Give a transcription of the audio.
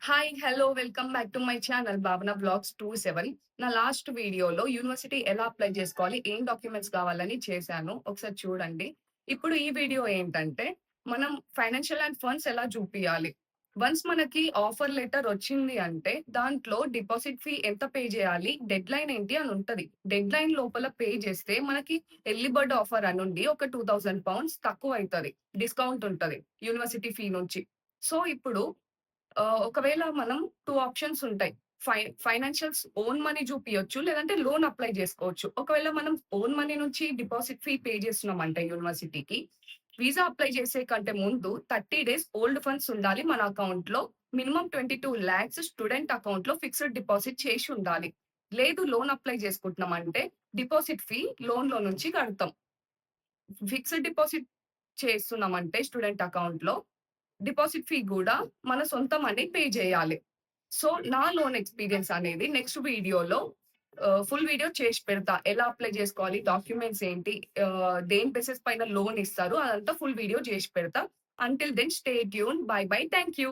Hi! Hello! Welcome back to my channel భావన vlogs 27. నా last వీడియోలో యూనివర్సిటీ ఎలా అప్లై చేసుకోవాలి, ఏం డాక్యుమెంట్స్ కావాలని చేశాను. ఒకసారి చూడండి. ఇప్పుడు ఈ వీడియో ఏంటంటే, మనం ఫైనాన్షియల్ అండ్ ఫండ్స్ ఎలా చూపియాలి. వన్స్ మనకి ఆఫర్ లెటర్ వచ్చింది అంటే, దాంట్లో డిపాజిట్ ఫీ ఎంత పే చేయాలి, డెడ్‌లైన్ ఏంటి అని ఉంటది. డెడ్‌లైన్ లోపల పే చేస్తే మనకి ఎర్లీ బర్డ్ ఆఫర్ అనుండి ఒక £2000 తక్కువైతది. డిస్కౌంట్ ఉంటది యూనివర్సిటీ ఫీ నుంచి. సో, ఇప్పుడు ఒకవేళ మనం 2 ఆప్షన్స్ ఉంటాయి. ఫైనాన్షియల్స్ ఓన్ మనీ చూపియొచ్చు. లేదంటే లోన్ అప్లై జేసుకోవచ్చు. ఒకవేళ మనం ఓన్ మనీ నుంచి డిపాజిట్ ఫీ పే చేస్తున్నామంటే యూనివర్సిటీకి, వీసా అప్లై చేసే కంటే ముందు 30 డేస్ ఓల్డ్ ఫండ్స్ ఉండాలి మన అకౌంట్‌లో. మినిమమ్ 22,00,000 స్టూడెంట్ అకౌంట్‌లో ఫిక్స్డ్ డిపాజిట్ చేసి ఉండాలి. లేదు లోన్ అప్లై చేసుకుంటున్నామంటే డిపాజిట్ ఫీ లోన్‌లో నుంచి కడతాం. ఫిక్స్డ్ డిపాజిట్ చేస్తున్నామంటే స్టూడెంట్ అకౌంట్‌లో డిపాజిట్ ఫీ గూడా మన సొంత మనీ పే జేయాలి. సో, నా లోన్ ఎక్స్‌పీరియన్స్ అనేది నెక్స్ట్ వీడియోలో ఫుల్ వీడియో చేసి పెడతా. ఎలా అప్లై జేసుకోవాలి, డాక్యుమెంట్స్ ఏంటి, దేని బేసిస్ పైన లోన్ ఇస్తారు అదంతా ఫుల్ వీడియో జేసి పెడతా. Until then stay tuned. Bye bye. Thank you.